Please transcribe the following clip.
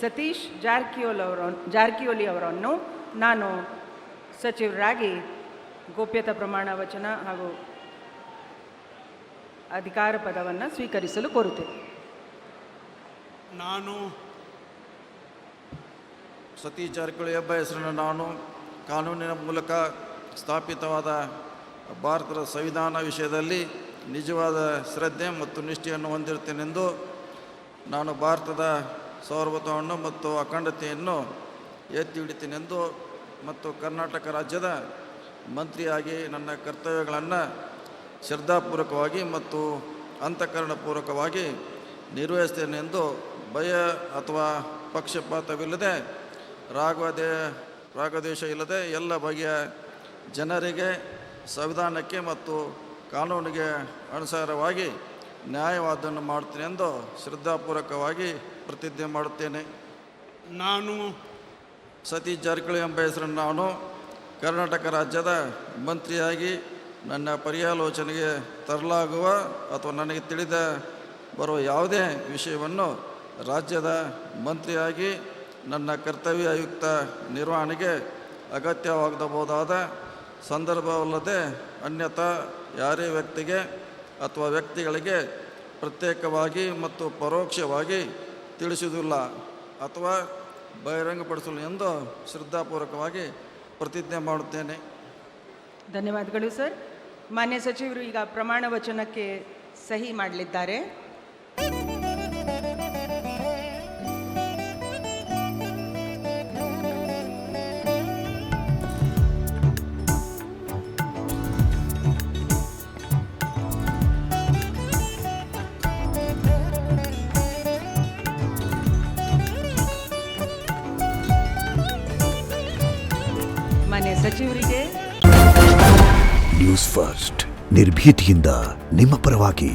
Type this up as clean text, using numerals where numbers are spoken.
ಸತೀಶ್ ಜಾರಕಿಹೊಳಿ ಅವರನ್ನು ನಾನು ಸಚಿವರಾಗಿ ಗೋಪ್ಯತಾ ಪ್ರಮಾಣ ವಚನ ಹಾಗೂ ಅಧಿಕಾರ ಪದವನ್ನು ಸ್ವೀಕರಿಸಲು ಕೋರುತ್ತೇನೆ. ನಾನು ಸತೀಶ್ ಜಾರಕಿಹೊಳಿ ಎಂಬ ಹೆಸರನ್ನು ನಾನು ಕಾನೂನಿನ ಮೂಲಕ ಸ್ಥಾಪಿತವಾದ ಭಾರತದ ಸಂವಿಧಾನ ವಿಷಯದಲ್ಲಿ ನಿಜವಾದ ಶ್ರದ್ಧೆ ಮತ್ತು ನಿಷ್ಠೆಯನ್ನು ಹೊಂದಿರುತ್ತೇನೆಂದು ನಾನು ಭಾರತದ ಸಾರ್ವಭೌಮತ್ವವನ್ನು ಮತ್ತು ಅಖಂಡತೆಯನ್ನು ಎತ್ತಿ ಹಿಡಿತೇನೆಂದು ಮತ್ತು ಕರ್ನಾಟಕ ರಾಜ್ಯದ ಮಂತ್ರಿಯಾಗಿ ನನ್ನ ಕರ್ತವ್ಯಗಳನ್ನು ಶ್ರದ್ಧಾಪೂರ್ವಕವಾಗಿ ಮತ್ತು ಅಂತಃಕರಣಪೂರ್ವಕವಾಗಿ ನಿರ್ವಹಿಸ್ತೇನೆಂದು ಭಯ ಅಥವಾ ಪಕ್ಷಪಾತವಿಲ್ಲದೆ ರಾಗದ್ವೇಷ ಇಲ್ಲದೆ ಎಲ್ಲ ಬಗೆಯ ಜನರಿಗೆ ಸಂವಿಧಾನಕ್ಕೆ ಮತ್ತು ಕಾನೂನಿಗೆ ಅನುಸಾರವಾಗಿ ನ್ಯಾಯವಾದವನ್ನು ಮಾಡುತ್ತೇನೆ ಎಂದು ಶ್ರದ್ಧಾಪೂರ್ವಕವಾಗಿ ಪ್ರತಿಜ್ಞೆ ಮಾಡುತ್ತೇನೆ. ನಾನು ಸತೀಶ್ ಜಾರಕಿಹೊಳಿ ಎಂಬ ಹೆಸರನ್ನು ನಾನು ಕರ್ನಾಟಕ ರಾಜ್ಯದ ಮಂತ್ರಿಯಾಗಿ ನನ್ನ ಪರ್ಯಾಲೋಚನೆಗೆ ತರಲಾಗುವ ಅಥವಾ ನನಗೆ ತಿಳಿದ ಬರುವ ಯಾವುದೇ ವಿಷಯವನ್ನು ರಾಜ್ಯದ ಮಂತ್ರಿಯಾಗಿ ನನ್ನ ಕರ್ತವ್ಯಯುಕ್ತ ನಿರ್ವಹಣೆಗೆ ಅಗತ್ಯವಾಗಬಹುದಾದ ಸಂದರ್ಭವಲ್ಲದೆ ಅನ್ಯಥಾ ಯಾರೇ ವ್ಯಕ್ತಿಗೆ ಅಥವಾ ವ್ಯಕ್ತಿಗಳಿಗೆ ಪ್ರತ್ಯೇಕವಾಗಿ ಮತ್ತು ಪರೋಕ್ಷವಾಗಿ ತಿಳಿಸುವುದಿಲ್ಲ ಅಥವಾ ಬಹಿರಂಗಪಡಿಸಲು ಎಂದು ಶ್ರದ್ಧಾಪೂರ್ವಕವಾಗಿ ಪ್ರತಿಜ್ಞೆ ಮಾಡುತ್ತೇನೆ. ಧನ್ಯವಾದಗಳು ಸರ್. ಮಾನ್ಯ ಸಚಿವರು ಈಗ ಪ್ರಮಾಣ ವಚನಕ್ಕೆ ಸಹಿ ಮಾಡಲಿದ್ದಾರೆ. ಮಾನ್ಯ ಸಚಿವರಿಗೆ. ನ್ಯೂಸ್ ಫಸ್ಟ್ ನಿರ್ಭೀತಿಯಿಂದ ನಿಮ್ಮ ಪರವಾಗಿ.